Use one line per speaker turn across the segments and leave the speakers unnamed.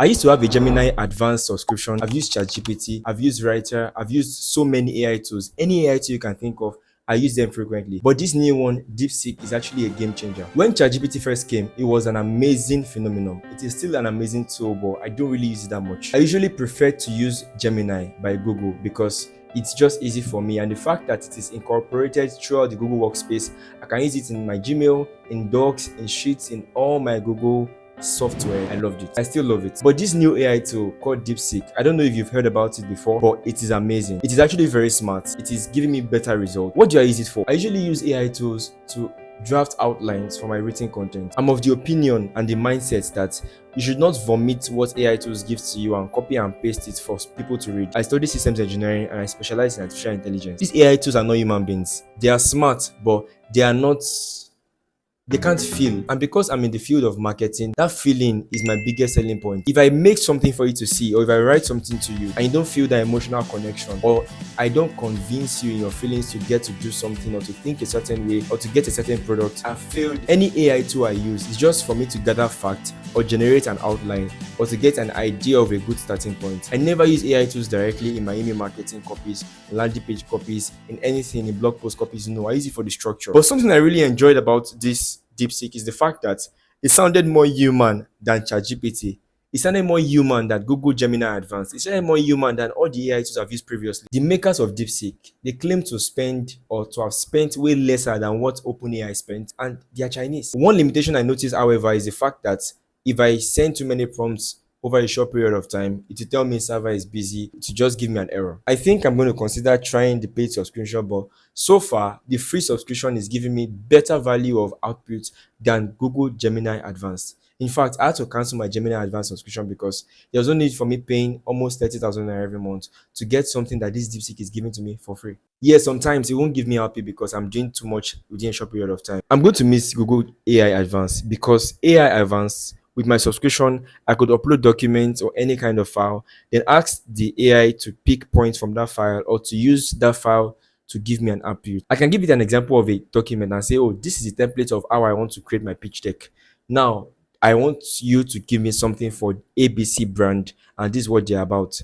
I used to have a Gemini Advanced subscription. I've used ChatGPT, I've used Writer, I've used so many AI tools. Any AI tool you can think of, I use them frequently. But this new one, DeepSeek, is actually a game changer. When ChatGPT first came, it was an amazing phenomenon. It is still an amazing tool, but I don't really use it that much. I usually prefer to use Gemini by Google because it's just easy for me, and the fact that it is incorporated throughout the Google workspace, I can use it in my Gmail, in Docs, in Sheets, in all my Google software. I loved it. I still love it. But this new AI tool called DeepSeek, I don't know if you've heard about it before, but it is amazing. It is actually very smart. It is giving me better results. What do I use it for? I usually use AI tools to draft outlines for my written content. I'm of the opinion and the mindset that you should not vomit what AI tools give to you and copy and paste it for people to read. I study systems engineering and I specialize in artificial intelligence. These AI tools are not human beings. They are smart, but they can't feel. And because I'm in the field of marketing, that feeling is my biggest selling point. If I make something for you to see, or if I write something to you and you don't feel that emotional connection, or I don't convince you in your feelings to get to do something or to think a certain way or to get a certain product, I failed. Any AI tool I use is just for me to gather facts or generate an outline or to get an idea of a good starting point. I never use AI tools directly in my email marketing copies, landing page copies, in anything, in blog post copies. No, I use it for the structure. But something I really enjoyed about this DeepSeek is the fact that it sounded more human than ChatGPT. It sounded more human than Google Gemini Advanced. It sounded more human than all the AI tools I've used previously. The makers of DeepSeek, they claim to spend or to have spent way lesser than what OpenAI spent, and they are Chinese. One limitation I noticed, however, is the fact that if I send too many prompts over a short period of time, it will tell me server is busy, to just give me an error. I think I'm going to consider trying the paid subscription, but so far the free subscription is giving me better value of output than Google Gemini Advanced. In fact, I had to cancel my Gemini Advanced subscription because there was no need for me paying almost 30,000 naira every month to get something that this DeepSeek is giving to me for free. Yes, sometimes it won't give me output because I'm doing too much within a short period of time. I'm going to miss Google AI Advanced because AI Advanced, with my subscription, I could upload documents or any kind of file, then ask the AI to pick points from that file or to use that file to give me an output. I can give it an example of a document and say, oh, this is the template of how I want to create my pitch deck. Now, I want you to give me something for ABC brand, and this is what they're about.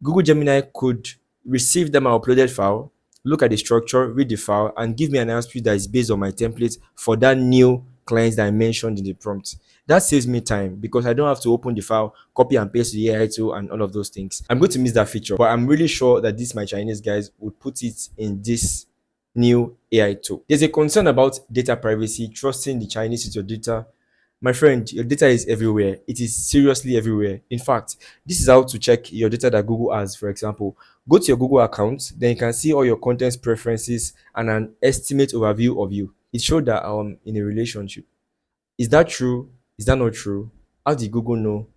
Google Gemini could receive them my uploaded file, look at the structure, read the file, and give me an output that is based on my template for that new client that I mentioned in the prompt. That saves me time because I don't have to open the file, copy and paste the AI tool, and all of those things. I'm going to miss that feature, but I'm really sure that my Chinese guys would put it in this new AI tool. There's a concern about data privacy, trusting the Chinese with your data. My friend, your data is everywhere. It is seriously everywhere. In fact, this is how to check your data that Google has. For example, go to your Google account, then you can see all your contents preferences and an estimate overview of you. It showed that in a relationship. Is that true? Is that not true? How did Google know?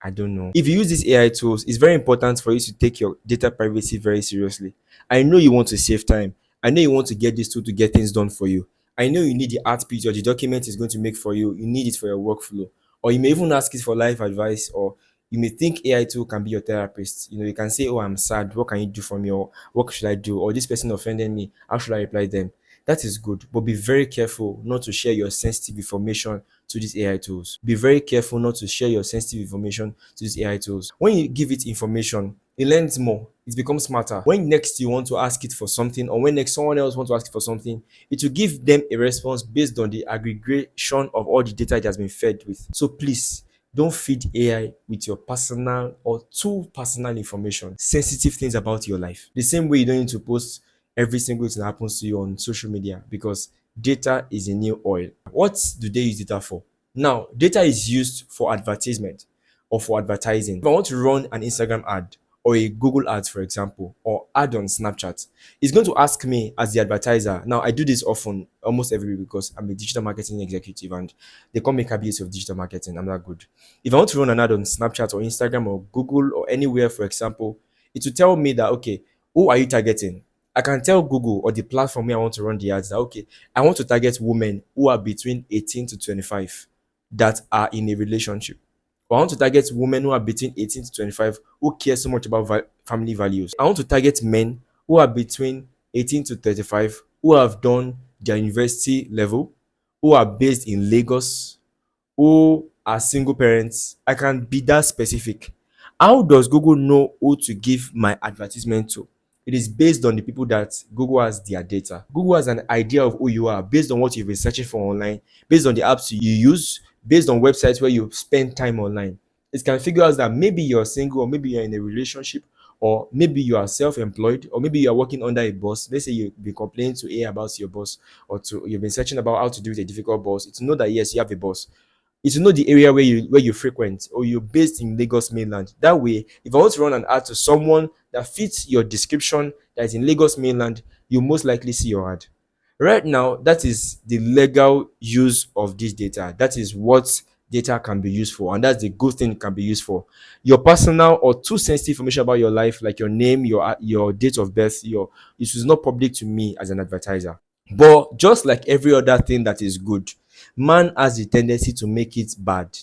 I don't know. If you use these AI tools, it's very important for you to take your data privacy very seriously. I know you want to save time. I know you want to get this tool to get things done for you. I know you need the art piece or the document is going to make for you. You need it for your workflow. Or you may even ask it for life advice, or you may think AI tool can be your therapist. You can say, oh, I'm sad. What can you do for me? Or what should I do? Or this person offended me. How should I reply them? That is good, but be very careful not to share your sensitive information to these AI tools. Be very careful not to share your sensitive information to these AI tools. When you give it information, it learns more. It becomes smarter. When next you want to ask it for something, or when next someone else wants to ask it for something, it will give them a response based on the aggregation of all the data it has been fed with. So please, don't feed AI with your personal or too personal information, sensitive things about your life. The same way you don't need to post every single thing that happens to you on social media, because data is a new oil. What do they use data for? Now, data is used for advertisement or for advertising. If I want to run an Instagram ad or a Google ads, for example, or ad on Snapchat, it's going to ask me as the advertiser. Now, I do this often, almost every week, because I'm a digital marketing executive and they call me KBS of digital marketing. I'm that good. If I want to run an ad on Snapchat or Instagram or Google or anywhere, for example, it will tell me that, okay, who are you targeting? I can tell Google or the platform where I want to run the ads that, okay, I want to target women who are between 18 to 25 that are in a relationship. Or I want to target women who are between 18 to 25 who care so much about family values. I want to target men who are between 18 to 35 who have done their university level, who are based in Lagos, who as single parents, I can be that specific. How does Google know who to give my advertisement to? It is based on the people that Google has their data. Google has an idea of who you are based on what you've been searching for online, based on the apps you use, based on websites where you spend time online. It can figure out that maybe you're single, or maybe you're in a relationship, or maybe you are self-employed, or maybe you are working under a boss. Let's say you've been complaining to A about your boss, or to you've been searching about how to deal with a difficult boss. It's to know that yes, you have a boss. It's to know the area where you frequent, or you're based in Lagos mainland. That way, if I want to run an ad to someone that fits your description that is in Lagos mainland, you most likely see your ad. Right now, that is the legal use of this data. That is what data can be used for, and that's the good thing it can be used for. Your personal or too sensitive information about your life, like your name, your date of birth, your it is not public to me as an advertiser. But just like every other thing that is good, man has the tendency to make it bad.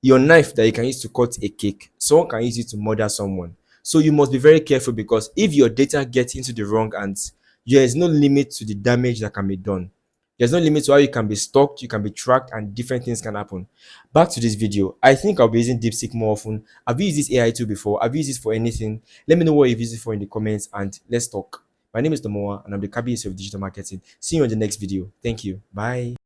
Your knife that you can use to cut a cake, someone can use it to murder someone. So you must be very careful, because if your data gets into the wrong hands, there is no limit to the damage that can be done. There's no limit to how you can be stalked, you can be tracked, and different things can happen. Back to this video. I think I'll be using DeepSeek more often. Have you used this AI tool before? Have you used this for anything? Let me know what you've used it for in the comments, and let's talk. My name is Nomoa, and I'm the KBS of digital marketing. See you on the next video. Thank you. Bye.